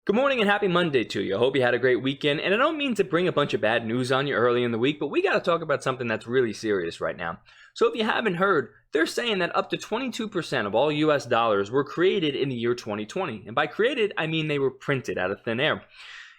Good morning and happy Monday to you. I hope you had a great weekend. And I don't mean to bring a bunch of bad news on you early in the week, but we got to talk about something that's really serious right now. So if you haven't heard, they're saying that up to 22% of all US dollars were created in the year 2020. And by created, I mean they were printed out of thin air.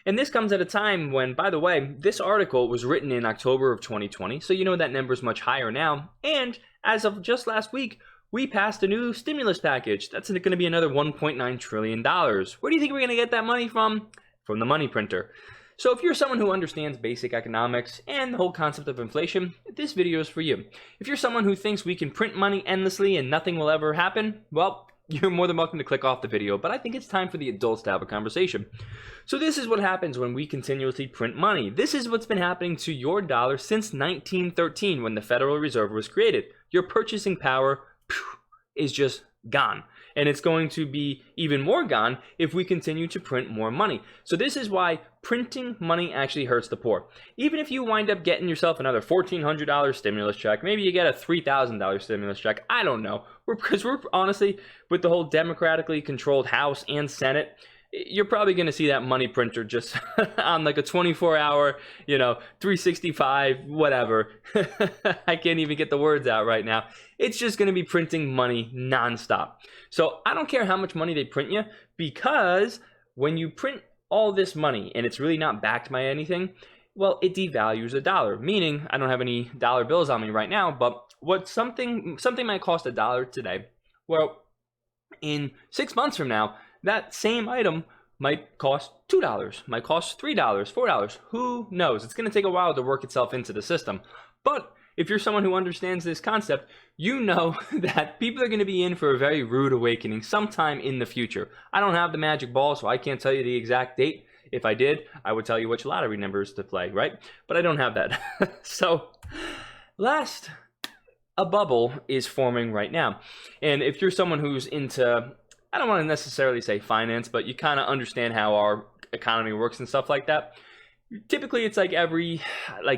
And this comes at a time when, by the way, this article was written in October of 2020. So you know that number is much higher now. And as of just last week, we passed a new stimulus package. That's going to be another $1.9 trillion. Where do you think we're going to get that money from? From the money printer. So if you're someone who understands basic economics and the whole concept of inflation, this video is for you. If you're someone who thinks we can print money endlessly and nothing will ever happen, well, you're more than welcome to click off the video, but I think it's time for the adults to have a conversation. So this is what happens when we continuously print money. This is what's been happening to your dollar since 1913 when the Federal Reserve was created. Your purchasing power is just gone. And it's going to be even more gone if we continue to print more money. So this is why printing money actually hurts the poor. Even if you wind up getting yourself another $1,400 stimulus check, maybe you get a $3,000 stimulus check, I don't know. Because we're honestly, with the whole democratically controlled House and Senate, you're probably going to see that money printer just on like a 24-hour, 365, whatever. I can't even get the words out right now. It's just going to be printing money nonstop. So I don't care how much money they print you, because when you print all this money and it's really not backed by anything, well, it devalues a dollar. Meaning, I don't have any dollar bills on me right now, but what something might cost $1 today, well, in 6 months from now, that same item might cost $2, might cost $3, $4. Who knows? It's going to take a while to work itself into the system. But if you're someone who understands this concept, you know that people are going to be in for a very rude awakening sometime in the future. I don't have the magic ball, so I can't tell you the exact date. If I did, I would tell you which lottery numbers to play, right? But I don't have that. So, last, a bubble is forming right now. And if you're someone who's into, I don't want to necessarily say finance, but you kind of understand how our economy works and stuff like that. Typically, it's like every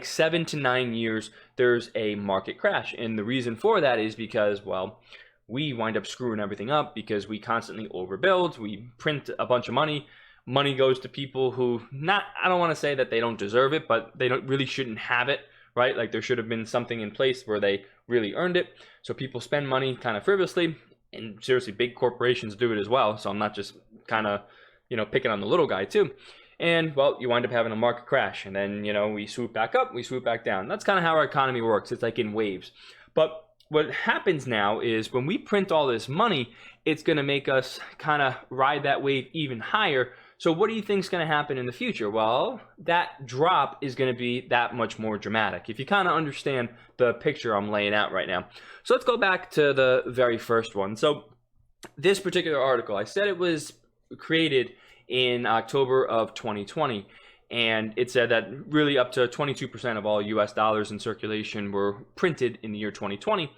7 to 9 years, there's a market crash. And the reason for that is because, well, we wind up screwing everything up because we constantly overbuild. We print a bunch of money. Money goes to people who I don't want to say that they don't deserve it, but they really shouldn't have it, right? Like there should have been something in place where they really earned it. So people spend money kind of frivolously. And seriously, big corporations do it as well. So I'm not just kind of, picking on the little guy too. And, well, you wind up having a market crash. And then, we swoop back up, we swoop back down. That's kind of how our economy works. It's like in waves. But what happens now is when we print all this money, it's going to make us kind of ride that wave even higher. So what do you think is going to happen in the future? Well, that drop is going to be that much more dramatic, if you kind of understand the picture I'm laying out right now. So let's go back to the very first one. So this particular article, I said it was created in October of 2020, and it said that really up to 22% of all US dollars in circulation were printed in the year 2020.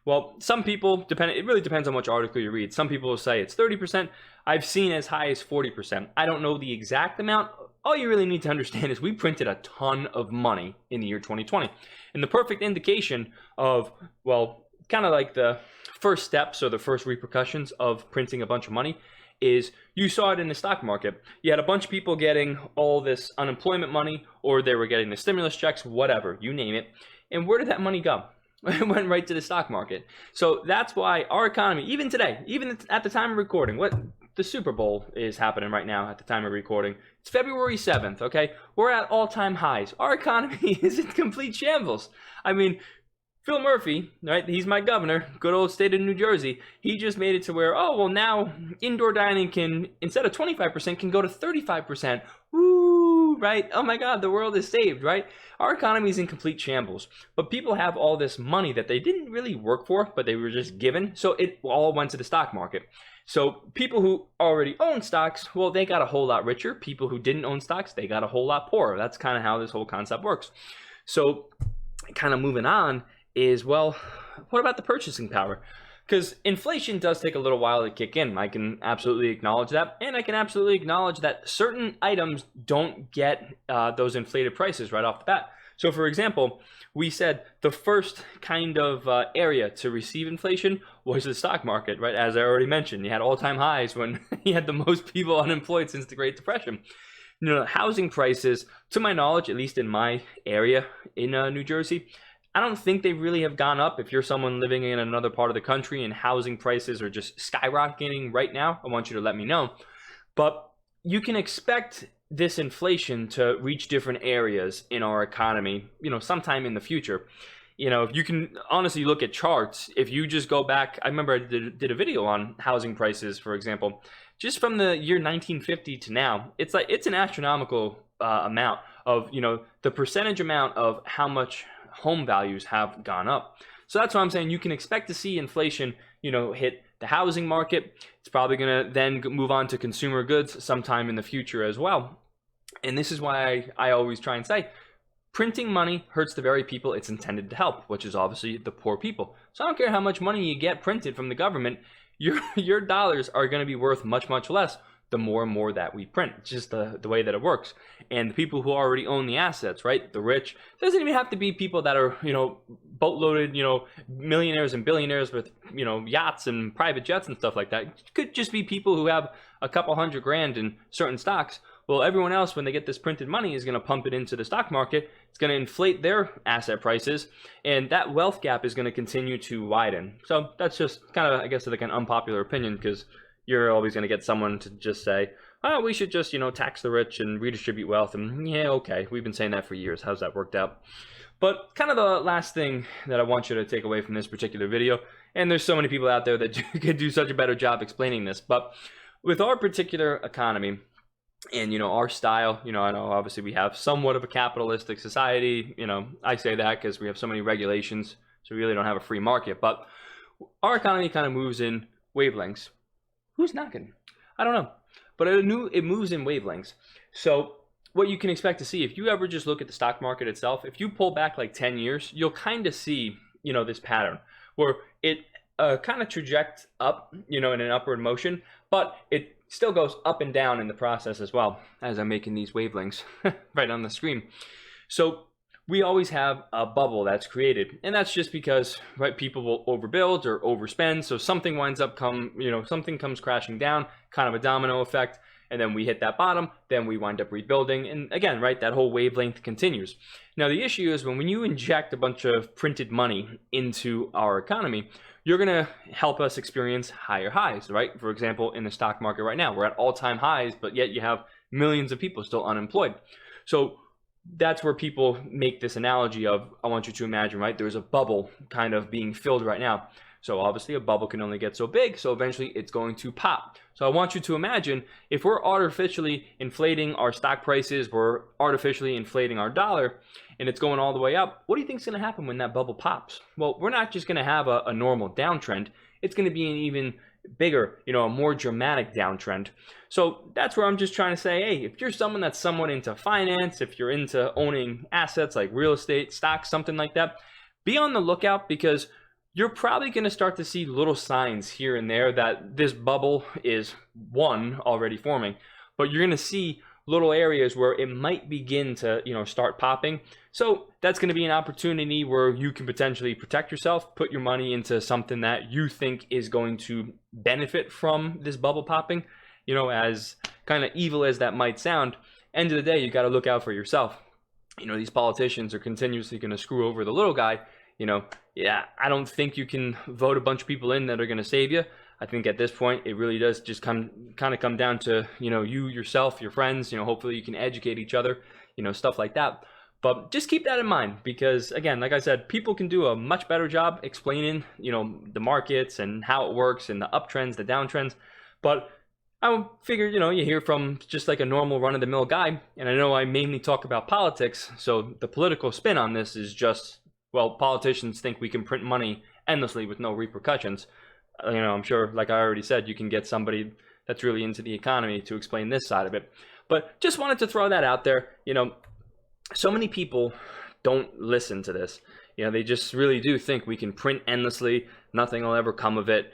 Well, some people, it really depends on which article you read. Some people will say it's 30%. I've seen as high as 40%. I don't know the exact amount. All you really need to understand is we printed a ton of money in the year 2020. And the perfect indication of, well, kind of like the first steps or the first repercussions of printing a bunch of money is you saw it in the stock market. You had a bunch of people getting all this unemployment money, or they were getting the stimulus checks, whatever, you name it. And where did that money go? It went right to the stock market. So that's why our economy, even today, even at the time of recording, the Super Bowl is happening right now at the time of recording. It's February 7th, okay? We're at all-time highs. Our economy is in complete shambles. I mean, Phil Murphy, right? He's my governor, good old state of New Jersey. He just made it to where, now indoor dining can, instead of 25%, can go to 35%. Woo, right? Oh my God, the world is saved, right? Our economy is in complete shambles. But people have all this money that they didn't really work for, but they were just given. So it all went to the stock market. So people who already own stocks, well, they got a whole lot richer. People who didn't own stocks, they got a whole lot poorer. That's kind of how this whole concept works. So kind of moving on is, well, what about the purchasing power? Because inflation does take a little while to kick in. I can absolutely acknowledge that. And I can absolutely acknowledge that certain items don't get those inflated prices right off the bat. So for example, we said the first kind of area to receive inflation was the stock market, right? As I already mentioned, you had all-time highs when you had the most people unemployed since the Great Depression. Housing prices, to my knowledge, at least in my area in New Jersey, I don't think they really have gone up. If you're someone living in another part of the country and housing prices are just skyrocketing right now, I want you to let me know. But you can expect this inflation to reach different areas in our economy, sometime in the future. If you can honestly look at charts, if you just go back, I remember I did a video on housing prices, for example, just from the year 1950 to now, it's an astronomical amount of, the percentage amount of how much home values have gone up. So that's why I'm saying you can expect to see inflation, hit the housing market. It's probably going to then move on to consumer goods sometime in the future as well. And this is why I always try and say, printing money hurts the very people it's intended to help, which is obviously the poor people. So I don't care how much money you get printed from the government, your dollars are going to be worth much, much less the more and more that we print. It's just the way that it works. And the people who already own the assets, right? The rich, doesn't even have to be people that are, boat-loaded, millionaires and billionaires with, yachts and private jets and stuff like that. It could just be people who have a couple $100,000 in certain stocks. Well, everyone else, when they get this printed money, is going to pump it into the stock market. It's going to inflate their asset prices, and that wealth gap is going to continue to widen. So that's just kind of, I guess, like an unpopular opinion, because you're always going to get someone to just say, oh, we should just, tax the rich and redistribute wealth. And yeah, okay, we've been saying that for years. How's that worked out? But kind of the last thing that I want you to take away from this particular video, and there's so many people out there that could do such a better job explaining this, but with our particular economy, and, our style, I know obviously we have somewhat of a capitalistic society, I say that because we have so many regulations, so we really don't have a free market, but our economy kind of moves in wavelengths. Who's knocking? I don't know, but it moves in wavelengths. So what you can expect to see, if you ever just look at the stock market itself, if you pull back like 10 years, you'll kind of see, this pattern where it kind of trajects up, in an upward motion, but it still goes up and down in the process as well, as I'm making these wavelengths right on the screen. So we always have a bubble that's created, and that's just because, right, people will overbuild or overspend, so something winds up something comes crashing down, kind of a domino effect, and then we hit that bottom, then we wind up rebuilding, and again, right, that whole wavelength continues. Now the issue is when you inject a bunch of printed money into our economy, you're going to help us experience higher highs, right? For example, in the stock market right now, we're at all-time highs, but yet you have millions of people still unemployed. So that's where people make this analogy of, I want you to imagine, right, there's a bubble kind of being filled right now. So obviously a bubble can only get so big, so eventually it's going to pop. So I want you to imagine if we're artificially inflating our stock prices, we're artificially inflating our dollar, and it's going all the way up, what do you think is going to happen when that bubble pops? Well, we're not just going to have a normal downtrend. It's going to be an even bigger, a more dramatic downtrend. So that's where I'm just trying to say, hey, if you're someone that's somewhat into finance, if you're into owning assets like real estate, stocks, something like that, be on the lookout, because you're probably going to start to see little signs here and there that this bubble is already forming, but you're going to see little areas where it might begin to, start popping. So that's going to be an opportunity where you can potentially protect yourself, put your money into something that you think is going to benefit from this bubble popping. As kind of evil as that might sound, end of the day, you got to look out for yourself. These politicians are continuously going to screw over the little guy. I don't think you can vote a bunch of people in that are going to save you. I think at this point, it really does just come down to, you, yourself, your friends, hopefully you can educate each other, stuff like that. But just keep that in mind, because again, like I said, people can do a much better job explaining, the markets and how it works and the uptrends, the downtrends. But I figure, you hear from just like a normal run-of-the-mill guy, and I know I mainly talk about politics, so the political spin on this is just, well, politicians think we can print money endlessly with no repercussions. I'm sure, like I already said, you can get somebody that's really into the economy to explain this side of it. But just wanted to throw that out there. So many people don't listen to this. They just really do think we can print endlessly, nothing will ever come of it.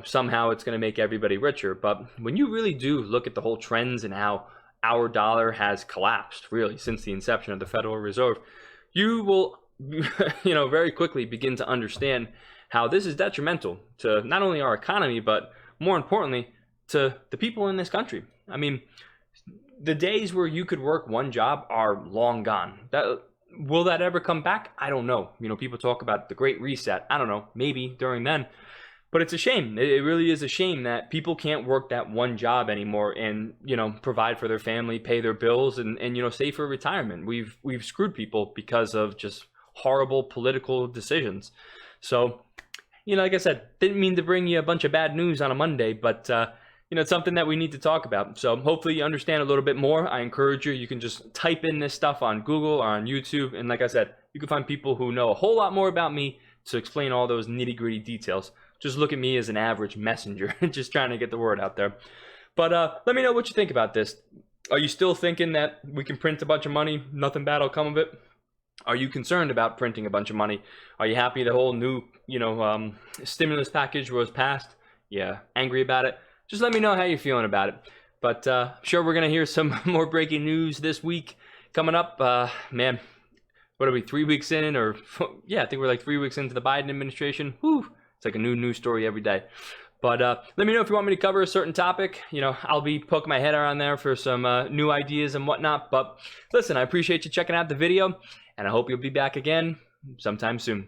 Somehow it's going to make everybody richer. But when you really do look at the whole trends and how our dollar has collapsed really since the inception of the Federal Reserve, you will, very quickly begin to understand how this is detrimental to not only our economy, but more importantly, to the people in this country. I mean, the days where you could work one job are long gone. Will that ever come back? I don't know. People talk about the Great Reset. I don't know. Maybe during then. But it's a shame. It really is a shame that people can't work that one job anymore and, provide for their family, pay their bills, and save for retirement. We've screwed people because of just horrible political decisions. So, like I said, didn't mean to bring you a bunch of bad news on a Monday, but it's something that we need to talk about. So hopefully you understand a little bit more. I encourage you. You can just type in this stuff on Google or on YouTube. And like I said, you can find people who know a whole lot more about me to explain all those nitty-gritty details. Just look at me as an average messenger, just trying to get the word out there. But let me know what you think about this. Are you still thinking that we can print a bunch of money, nothing bad will come of it? Are you concerned about printing a bunch of money? Are you happy the whole new, stimulus package was passed? Yeah, angry about it? Just let me know how you're feeling about it. But I'm sure we're going to hear some more breaking news this week coming up. Man, what are we, 3 weeks in? Or yeah, I think we're like 3 weeks into the Biden administration. Whew, it's like a new news story every day. But let me know if you want me to cover a certain topic. I'll be poking my head around there for some new ideas and whatnot. But listen, I appreciate you checking out the video, and I hope you'll be back again sometime soon.